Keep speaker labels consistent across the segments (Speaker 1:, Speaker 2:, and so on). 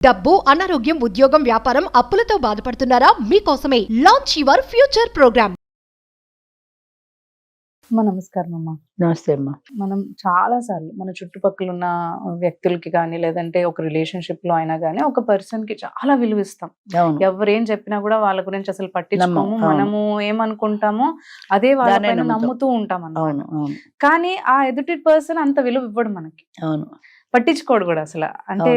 Speaker 1: డబ్బు, అనారోగ్యం, ఉద్యోగం, వ్యాపారం, అప్పులతో బాధపడుతున్నారా? మీకోసమే లాంచ్ యువర్ ఫ్యూచర్ ప్రోగ్రామ్.
Speaker 2: నమస్కారం అమ్మా.
Speaker 3: నమస్తే అమ్మా.
Speaker 2: మనం చాలా సార్లు మన చుట్టుపక్కల ఉన్న వ్యక్తులకి కానీ లేదంటే ఒక రిలేషన్షిప్ లో అయినా కానీ ఒక పర్సన్ కి చాలా విలువిస్తాం.
Speaker 3: అవును.
Speaker 2: ఎవరేం చెప్పినా కూడా వాళ్ళ గురించి అసలు పట్టించుకోము.
Speaker 3: నమ్మం. అవును.
Speaker 2: మనము ఏమనుకుంటామో అదే వాళ్ళ
Speaker 3: దాన్నే
Speaker 2: పైన
Speaker 3: నమ్ముతాం.
Speaker 2: నమ్ముతూ ఉంటాం అన్నమాట.
Speaker 3: అవును అవును
Speaker 2: కానీ ఆ ఎదుటి పర్సన్ అంత విలువ ఇవ్వడు మనకి,
Speaker 3: అవును
Speaker 2: పట్టించుకోడు కూడా అసలు. అంటే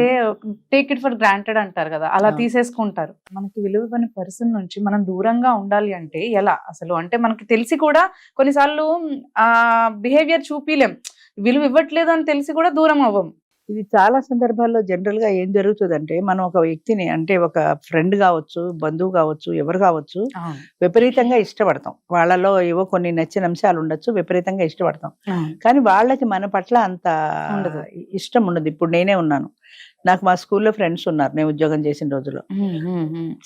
Speaker 2: టేక్ ఇట్ ఫర్ గ్రాంటెడ్ అంటారు కదా, అలా
Speaker 3: అవును.
Speaker 2: తీసేసుకుంటారు. మనకి విలువ ఇవ్వని పర్సన్ నుంచి మనం దూరంగా ఉండాలి అంటే ఎలా అసలు? అంటే మనకి తెలిసి కూడా కొన్నిసార్లు ఆ బిహేవియర్ చూపిలేం, విలువ ఇవ్వట్లేదు అని తెలిసి కూడా దూరం అవ్వం.
Speaker 3: ఇది చాలా సందర్భాల్లో జనరల్ గా ఏం జరుగుతుందంటే, మనం ఒక వ్యక్తిని అంటే ఒక ఫ్రెండ్ కావచ్చు, బంధువు కావచ్చు, ఎవరు కావచ్చు, విపరీతంగా ఇష్టపడతాం. వాళ్ళలో ఏవో కొన్ని నచ్చిన అంశాలు ఉండొచ్చు, విపరీతంగా ఇష్టపడతాం. కానీ వాళ్ళకి మన పట్ల అంత
Speaker 2: ఉండదు.
Speaker 3: ఇష్టం ఉండదు. ఇప్పుడు నేనే ఉన్నాను, నాకు మా స్కూల్లో ఫ్రెండ్స్ ఉన్నారు, నేను ఉద్యోగం చేసిన రోజుల్లో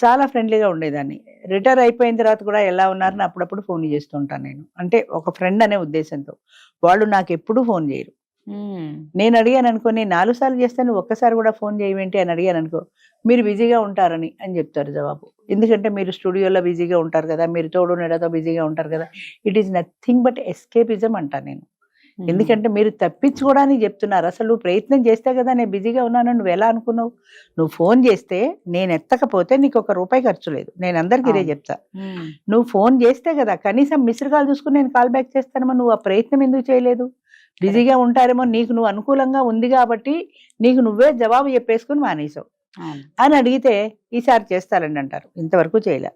Speaker 3: చాలా ఫ్రెండ్లీగా ఉండేదాన్ని. రిటైర్ అయిపోయిన తర్వాత కూడా ఎలా ఉన్నారని అప్పుడప్పుడు ఫోన్ చేస్తూ ఉంటాను నేను. అంటే ఒక ఫ్రెండ్ అనే ఉద్దేశంతో. వాళ్ళు నాకు ఎప్పుడూ ఫోన్ చేయరు. నేను అడిగాను అనుకో, నేను 4 సార్లు చేస్తాను, ఒక్కసారి కూడా ఫోన్ చేయవేంటి అని అడిగాను అనుకో, మీరు బిజీగా ఉంటారని అని చెప్తారు జవాబు. ఎందుకంటే మీరు స్టూడియోలో బిజీగా ఉంటారు కదా, మీరు తోడు నీడతో బిజీగా ఉంటారు కదా. It is nothing but escapism అంటాను నేను. ఎందుకంటే మీరు తప్పించుకోవడానికి చెప్తున్నారు. అసలు నువ్వు ప్రయత్నం చేస్తే కదా నేను బిజీగా ఉన్నాను, నువ్వు ఎలా అనుకున్నావు? నువ్వు ఫోన్ చేస్తే నేను ఎత్తకపోతే నీకు ₹1 ఖర్చు లేదు. నేను అందరికి ఇదే చెప్తా. నువ్వు ఫోన్ చేస్తే కదా, కనీసం మిస్డ్ కాల్ చూసుకుని నేను కాల్ బ్యాక్ చేస్తానమ్మా, నువ్వు ఆ ప్రయత్నం ఎందుకు చేయలేదు? బిజీగా ఉంటారేమో, నీకు నువ్వు అనుకూలంగా ఉంది కాబట్టి నీకు నువ్వే జవాబు చెప్పేసుకుని మానేసావు అని అడిగితే ఈసారి చేస్తారండి అంటారు. ఇంతవరకు చేయలే.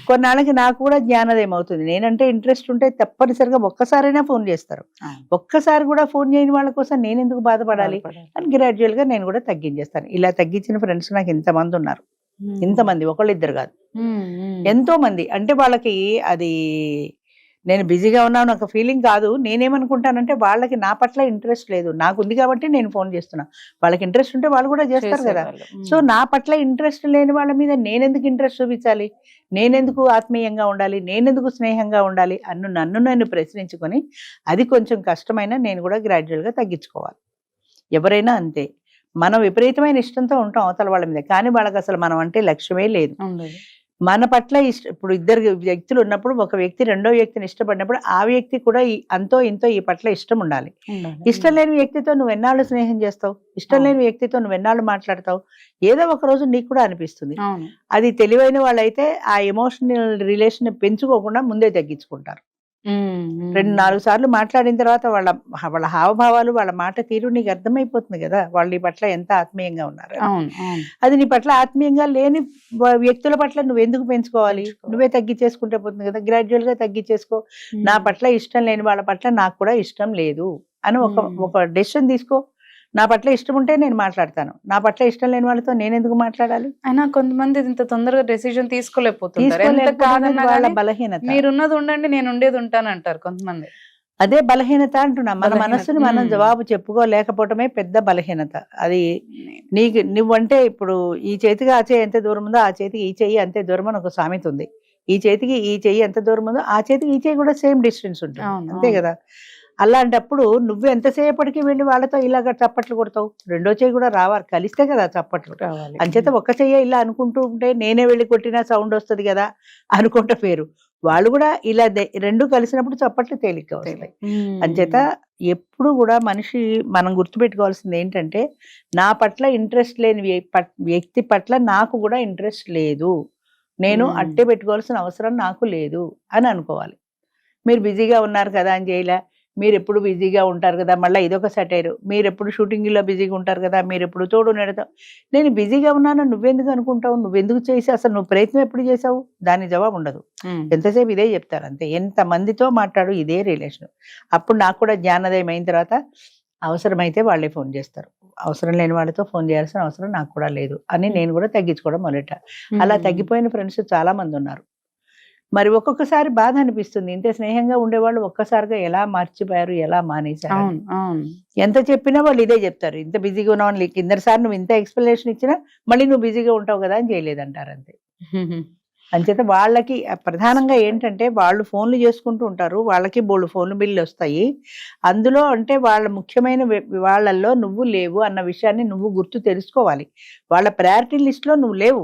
Speaker 3: కొన్నాళ్ళకి నాకు కూడా జ్ఞానోదయం అవుతుంది. నేనంటే ఇంట్రెస్ట్ ఉంటే తప్పనిసరిగా ఒక్కసారైనా ఫోన్ చేస్తారు. ఒక్కసారి కూడా ఫోన్ చేయని వాళ్ళ కోసం నేను ఎందుకు బాధపడాలి అని గ్రాడ్యువల్ గా నేను కూడా తగ్గించేస్తాను. ఇలా తగ్గించిన ఫ్రెండ్స్ నాకు ఇంతమంది ఉన్నారు. ఇంతమంది, ఒకళ్ళు ఇద్దరు కాదు, ఎంతో మంది. అంటే వాళ్ళకి అది నేను బిజీగా ఉన్నాను ఒక ఫీలింగ్ కాదు. నేనేమనుకుంటానంటే వాళ్ళకి నా పట్ల ఇంట్రెస్ట్ లేదు, నాకు ఉంది కాబట్టి నేను ఫోన్ చేస్తున్నా. వాళ్ళకి ఇంట్రెస్ట్ ఉంటే వాళ్ళు కూడా చేస్తారు కదా. సో నా పట్ల ఇంట్రెస్ట్ లేని వాళ్ళ మీద నేనెందుకు ఇంట్రెస్ట్ చూపించాలి? నేనెందుకు ఆత్మీయంగా ఉండాలి? నేనెందుకు స్నేహంగా ఉండాలి? నన్ను నేను ప్రశ్నించుకొని, అది కొంచెం కష్టమైనా నేను కూడా గ్రాడ్యువల్గా తగ్గించుకోవాలి. ఎవరైనా అంతే. మనం విపరీతమైన ఇష్టంతో ఉంటాం అవతల వాళ్ళ మీద, కానీ వాళ్ళకి అసలు మనం అంటే లక్ష్యమే లేదు. మన పట్ల ఇప్పుడు ఇద్దరు వ్యక్తులు ఉన్నప్పుడు, ఒక వ్యక్తి రెండో వ్యక్తిని ఇష్టపడినప్పుడు ఆ వ్యక్తి కూడా అంతో ఇంతో ఈ పట్ల ఇష్టం ఉండాలి. ఇష్టం లేని వ్యక్తితో నువ్వు ఎన్నాళ్ళు స్నేహం చేస్తావు? ఇష్టం లేని వ్యక్తితో నువ్వు ఎన్నాళ్ళు మాట్లాడతావు? ఏదో ఒక రోజు నీకు కూడా అనిపిస్తుంది. అది తెలివైన వాళ్ళైతే ఆ ఎమోషనల్ రిలేషన్ పెంచుకోకుండా ముందే తగ్గించుకుంటారు. 2-4 సార్లు మాట్లాడిన తర్వాత వాళ్ళ హావభావాలు, వాళ్ళ మాట తీరు నీకు అర్థమైపోతుంది కదా, వాళ్ళు నీ పట్ల ఎంత ఆత్మీయంగా ఉన్నారు. అది నీ పట్ల ఆత్మీయంగా లేని వ్యక్తుల పట్ల నువ్వెందుకు పెంచుకోవాలి? నువ్వే తగ్గించేసుకుంటే పోతుంది కదా. గ్రాడ్యువల్ గా తగ్గించేసుకో. నా పట్ల ఇష్టం లేని వాళ్ళ పట్ల నాకు కూడా ఇష్టం లేదు అని ఒక డెసిషన్ తీసుకో. నా పట్ల ఇష్టం ఉంటే నేను మాట్లాడతాను, నా పట్ల ఇష్టం లేని వాళ్ళతో నేను ఎందుకు మాట్లాడాలి?
Speaker 2: అయినా కొంతమంది ఇంత తొందరగా డెసిషన్ తీసుకోలేకపోతున్నారు.
Speaker 3: వాళ్ళ బలహీనత.
Speaker 2: మీరున్నది ఉండండి, నేను ఉండేది ఉంటాను అంటారు కొంతమంది.
Speaker 3: అదే బలహీనత అంటున్నా. మన మనస్సుని మనం జవాబు చెప్పుకోలేకపోవటమే పెద్ద బలహీనత. అది నువ్వంటే ఇప్పుడు ఈ చేతికి ఆ చేయి ఎంత దూరం ఉందో, ఆ చేతికి ఈ చెయ్యి అంతే దూరం అని ఒక సామెత ఉంది. ఈ చేతికి ఈ చెయ్యి ఎంత దూరం ఉందో ఆ చేతికి ఈ చెయ్యి కూడా సేమ్ డిస్టెన్స్ ఉంటుంది, అంతే కదా. అలాంటప్పుడు నువ్వు ఎంతసేపటికి వెళ్ళి వాళ్ళతో ఇలాగ చప్పట్లు కొడతావు? రెండో చెయ్యి కూడా రావాలి, కలిస్తే కదా చప్పట్లు రావాలి. అంచేత ఒక్క చెయ్యి ఇలా అనుకుంటూ ఉంటే నేనే వెళ్ళి కొట్టినా సౌండ్ వస్తుంది కదా అనుకుంటే పేరు. వాళ్ళు కూడా ఇలా రెండు కలిసినప్పుడు చప్పట్లు తేలిక వస్తాయి. అంచేత ఎప్పుడు కూడా మనిషి మనం గుర్తుపెట్టుకోవాల్సింది ఏంటంటే, నా పట్ల ఇంట్రెస్ట్ లేని వ్యక్తి పట్ల నాకు కూడా ఇంట్రెస్ట్ లేదు, నేను అట్టే పెట్టుకోవాల్సిన అవసరం నాకు లేదు అని అనుకోవాలి. మీరు బిజీగా ఉన్నారు కదా అని చేయలే, మీరు ఎప్పుడు బిజీగా ఉంటారు కదా, మళ్ళీ ఇదొక సెటైర్. మీరు ఎప్పుడు షూటింగ్లో బిజీగా ఉంటారు కదా, మీరు ఎప్పుడు తోడు నెడతావు. నేను బిజీగా ఉన్నాను నువ్వెందుకు అనుకుంటావు? నువ్వెందుకు చేసి అసలు నువ్వు ప్రయత్నం ఎప్పుడు చేసావు? దాని జవాబు ఉండదు. ఎంతసేపు ఇదే చెప్తారు అంతే. ఎంత మందితో మాట్లాడు ఇదే రిలేషన్. అప్పుడు నాకు కూడా జ్ఞానోదయం అయిన తర్వాత అవసరమైతే వాళ్ళే ఫోన్ చేస్తారు. అవసరం లేని వాళ్ళతో ఫోన్ చేయాల్సిన అవసరం నాకు కూడా లేదు అని నేను కూడా తగ్గించుకోవడం మొదట. అలా తగ్గిపోయిన ఫ్రెండ్స్ చాలా మంది ఉన్నారు. మరి ఒక్కొక్కసారి బాధ అనిపిస్తుంది, ఇంత స్నేహంగా ఉండేవాళ్ళు ఒక్కసారిగా ఎలా మర్చిపోయారు, ఎలా మానేశారు. ఎంత చెప్పినా వాళ్ళు ఇదే చెప్తారు, ఇంత బిజీగా ఉన్నావు. కిందసారి నువ్వు ఇంత ఎక్స్ప్లెనేషన్ ఇచ్చినా మళ్ళీ నువ్వు బిజీగా ఉంటావు కదా అని చేయలేదంటారు అంతే. అంచేత వాళ్ళకి ప్రధానంగా ఏంటంటే వాళ్ళు ఫోన్లు చేసుకుంటూ ఉంటారు, వాళ్ళకి బోల్డు ఫోన్లు బిల్లు వస్తాయి. అందులో అంటే వాళ్ళ ముఖ్యమైన వాళ్ళల్లో నువ్వు లేవు అన్న విషయాన్ని నువ్వు గుర్తు తెలుసుకోవాలి. వాళ్ళ ప్రయారిటీ లిస్ట్ లో నువ్వు లేవు.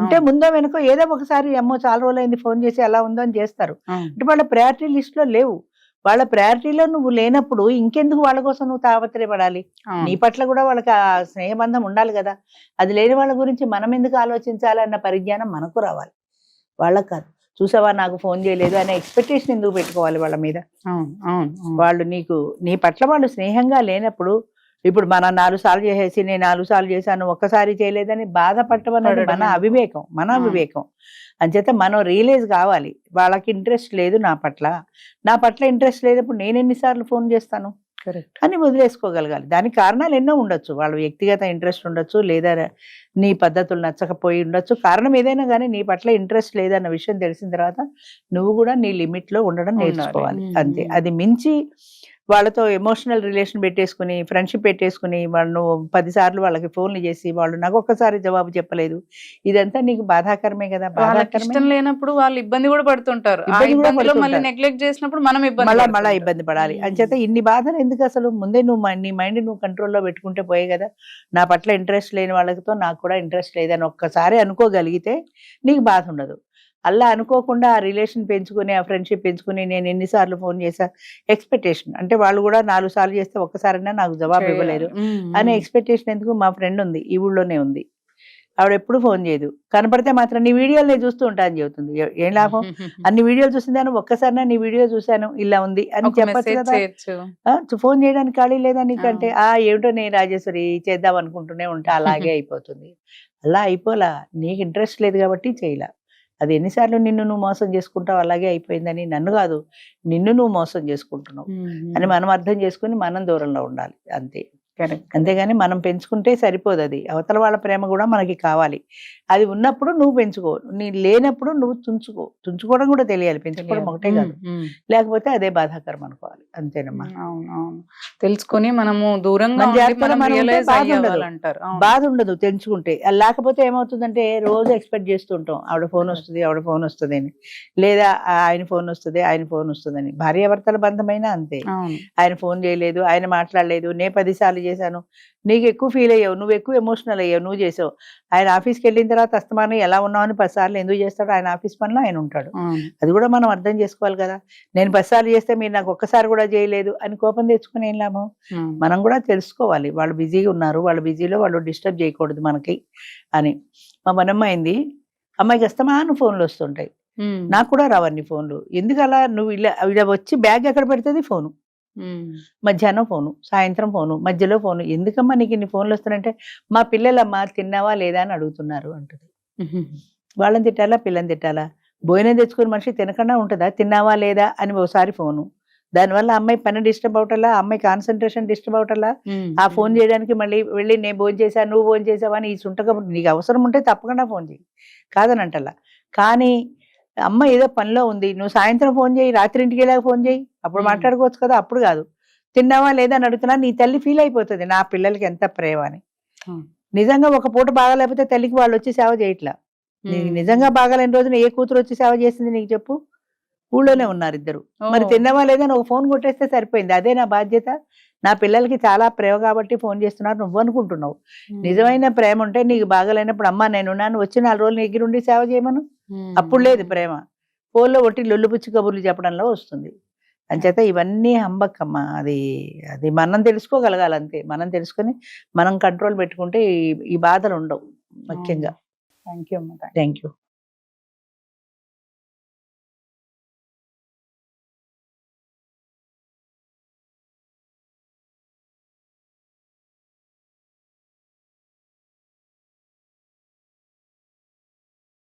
Speaker 3: ఉంటే ముందో వెనుకో ఏదో ఒకసారి అమ్మో చాలా రోజులైంది ఫోన్ చేసి ఎలా ఉందో అని చేస్తారు. అంటే వాళ్ళ ప్రయారిటీ లిస్ట్ లో లేవు. వాళ్ళ ప్రయారిటీలో నువ్వు లేనప్పుడు ఇంకెందుకు వాళ్ళ కోసం నువ్వు తాపత్రయపడాలి? నీ పట్ల కూడా వాళ్ళకి ఆ స్నేహబంధం ఉండాలి కదా. అది లేని వాళ్ళ గురించి మనం ఎందుకు ఆలోచించాలి అన్న పరిజ్ఞానం మనకు రావాలి, వాళ్ళకి కాదు. చూసావా నాకు ఫోన్ చేయలేదు అనే ఎక్స్పెక్టేషన్ ఎందుకు పెట్టుకోవాలి వాళ్ళ మీద? వాళ్ళు నీ పట్ల వాళ్ళు స్నేహంగా లేనప్పుడు, ఇప్పుడు మనం 4 సార్లు చేసేసి నేను 4 సార్లు చేశాను ఒక్కసారి చేయలేదని బాధపడటం అనేది మన అవివేకం. అంచేత మనం రియలైజ్ కావాలి, వాళ్ళకి ఇంట్రెస్ట్ లేదు నా పట్ల ఇంట్రెస్ట్ లేనప్పుడు నేను ఎన్నిసార్లు ఫోన్ చేస్తాను అని వదిలేసుకోగలగాలి. దానికి కారణాలు ఎన్నో ఉండొచ్చు. వాళ్ళ వ్యక్తిగత ఇంట్రెస్ట్ ఉండొచ్చు, లేదా నీ పద్ధతులు నచ్చకపోయి ఉండొచ్చు. కారణం ఏదైనా కానీ నీ పట్ల ఇంట్రెస్ట్ లేదన్న విషయం తెలిసిన తర్వాత నువ్వు కూడా నీ లిమిట్ లో ఉండడం నేర్చుకోవాలి. అంతే. అది మించి వాళ్ళతో ఎమోషనల్ రిలేషన్ పెట్టేసుకుని, ఫ్రెండ్షిప్ పెట్టేసుకుని వాళ్ళు 10 సార్లు వాళ్ళకి ఫోన్లు చేసి వాళ్ళు నాకు ఒక్కసారి జవాబు చెప్పలేదు, ఇదంతా నీకు బాధాకరమే కదా.
Speaker 2: ఇష్టం లేనప్పుడు వాళ్ళు ఇబ్బంది కూడా పడుతుంటారు. నెగ్లెక్ట్ చేసినప్పుడు మనం
Speaker 3: మళ్ళా ఇబ్బంది పడాలి. అంచేత ఇన్ని బాధలు ఎందుకు? అసలు ముందే నీ మైండ్ నువ్వు కంట్రోల్లో పెట్టుకుంటే పోయే కదా. నా పట్ల ఇంట్రెస్ట్ లేని వాళ్ళతో నాకు కూడా ఇంట్రెస్ట్ లేదని ఒక్కసారి అనుకోగలిగితే నీకు బాధ ఉండదు. అలా అనుకోకుండా ఆ రిలేషన్ పెంచుకుని, ఆ ఫ్రెండ్షిప్ పెంచుకుని, నేను ఎన్నిసార్లు ఫోన్ చేశా ఎక్స్పెక్టేషన్, అంటే వాళ్ళు కూడా 4 సార్లు చేస్తే ఒక్కసారైనా నాకు జవాబు ఇవ్వలేదు అనే ఎక్స్పెక్టేషన్ ఎందుకు? మా ఫ్రెండ్ ఉంది, ఈ ఊళ్ళోనే ఉంది, ఆవిడ ఎప్పుడు ఫోన్ చేయదు, కనపడితే మాత్రం నీ వీడియోలు నేను చూస్తూ ఉంటా అని చెబుతుంది. ఏం లాభం? అన్ని వీడియోలు చూసిందాను, ఒక్కసారినా నీ వీడియో చూశాను ఇలా ఉంది అని చెప్పచ్చు కదా. ఫోన్ చేయడానికి ఖాళీ లేదా నీకంటే? ఏమిటో నేను రాజేశ్వరి చేద్దాం అనుకుంటూనే ఉంటా, అలాగే అయిపోతుంది. అలా అయిపోలా, నీకు ఇంట్రెస్ట్ లేదు కాబట్టి చేయలా. అది ఎన్నిసార్లు నిన్ను నువ్వు మోసం చేసుకుంటావు, అలాగే అయిపోయిందని. నన్ను కాదు, నిన్ను నువ్వు మోసం చేసుకుంటున్నావు అని మనం అర్థం చేసుకుని మనం దూరంలో ఉండాలి. అంతే. అంతేగాని మనం పెంచుకుంటే సరిపోదు. అది అవతల వాళ్ళ ప్రేమ కూడా మనకి కావాలి. అది ఉన్నప్పుడు నువ్వు పెంచుకో, నీ లేనప్పుడు నువ్వు తుంచుకోవడం కూడా తెలియాలి. పెంచుకోవడం ఒకటే కాదు, లేకపోతే అదే బాధాకరం అనుకోవాలి. అంతేనమ్మా.
Speaker 2: తెలుసుకొని మనము దూరంగా
Speaker 3: బాధ ఉండదు తెంచుకుంటే. లేకపోతే ఏమవుతుందంటే రోజు ఎక్స్పెక్ట్ చేస్తూ ఉంటాం, ఆవిడ ఫోన్ వస్తుంది అని, లేదా ఆయన ఫోన్ వస్తుందని. భార్యాభర్తల బంధమైనా అంతే. ఆయన ఫోన్ చేయలేదు, ఆయన మాట్లాడలేదు, నే 10 సార్లు చేశాను, నీకు ఎక్కువ ఫీల్ అయ్యావు, నువ్వు ఎక్కువ ఎమోషనల్ అయ్యావు, నువ్వు చేసావు. ఆయన ఆఫీస్కి వెళ్ళిన తర్వాత అస్తమానం ఎలా ఉన్నావు అని 10 సార్లు ఎందుకు చేస్తాడు? ఆయన ఆఫీస్ పనిలో ఆయన ఉంటాడు. అది కూడా మనం అర్థం చేసుకోవాలి కదా. నేను 10 సార్లు చేస్తే మీరు నాకు ఒక్కసారి కూడా చేయలేదు అని కోపం తెచ్చుకుని ఏం లాభం? మనం కూడా తెలుసుకోవాలి, వాళ్ళు బిజీగా ఉన్నారు, వాళ్ళ బిజీలో వాళ్ళు డిస్టర్బ్ చేయకూడదు మనకి అని. మా మనమ్మైంది, అమ్మాయికి అస్తమానం ఫోన్లు వస్తుంటాయి, నాకు కూడా రావన్నీ ఫోన్లు. ఎందుకు అలా? నువ్వు ఇలా వచ్చి బ్యాగ్ ఎక్కడ పెడుతుంది? ఫోను. మధ్యాహ్నం ఫోను, సాయంత్రం ఫోను, మధ్యలో ఫోను. ఎందుకమ్మా నీకు ఇన్ని ఫోన్లు వస్తున్నాయంటే, మా పిల్లలమ్మా తిన్నావా లేదా అని అడుగుతున్నారు అంటుంది. వాళ్ళని తిట్టాలా, పిల్లని తిట్టాలా? భోజనం తెచ్చుకుని మనిషి తినకుండా ఉంటుందా? తిన్నావా లేదా అని ఒకసారి ఫోను. దానివల్ల అమ్మాయి పని డిస్టర్బ్ అవటల్లా, అమ్మాయి కాన్సన్ట్రేషన్ డిస్టర్బ్ అవటల్లా. ఆ ఫోన్ చేయడానికి మళ్ళీ వెళ్ళి నేను భోజనం చేశాను, నువ్వు భోజనం చేసావా అని ఈ సుంటగా. నీకు అవసరం ఉంటే తప్పకుండా ఫోన్ చేయి, కాదనంటల్లా. కానీ అమ్మ ఏదో పనిలో ఉంది, నువ్వు సాయంత్రం ఫోన్ చేయి, రాత్రి ఇంటికి వెళ్ళాక ఫోన్ చేయి, అప్పుడు మాట్లాడుకోవచ్చు కదా. అప్పుడు కాదు, తిన్నావా లేదా అని అడుగుతున్నా. నీ తల్లి ఫీల్ అయిపోతుంది, నా పిల్లలకి ఎంత ప్రేమ అని. నిజంగా ఒక పూట బాగాలేకపోతే తల్లికి వాళ్ళు వచ్చి సేవ చేయట్లా. నీకు నిజంగా బాగాలేని రోజున ఏ కూతురు వచ్చి సేవ చేసింది నీకు చెప్పు? ఊళ్ళోనే ఉన్నారు ఇద్దరు. మరి తిన్నావా లేదా అని ఒక ఫోన్ కొట్టేస్తే సరిపోయింది. అదే నా బాధ్యత. నా పిల్లలకి చాలా ప్రేమ కాబట్టి ఫోన్ చేస్తున్నారు నువ్వు అనుకుంటున్నావు. నిజమైన ప్రేమ ఉంటే నీకు బాగాలేనప్పుడు అమ్మ నేనున్నాను, వచ్చి 4 రోజులు ఎగిరుండి సేవ చేయమను. అప్పుడు లేదు ప్రేమ, ఫోన్లో ఒట్టి లొల్లుపుచ్చి కబుర్లు చెప్పడంలో వస్తుంది. అంచేత ఇవన్నీ హంబక్కమ్మ. అది మనం తెలుసుకోగలగాలి అంతే. మనం తెలుసుకొని మనం కంట్రోల్ పెట్టుకుంటే ఈ బాధలు ఉండవు ముఖ్యంగా.
Speaker 2: థ్యాంక్ యూ అమ్మ.
Speaker 3: Thank you.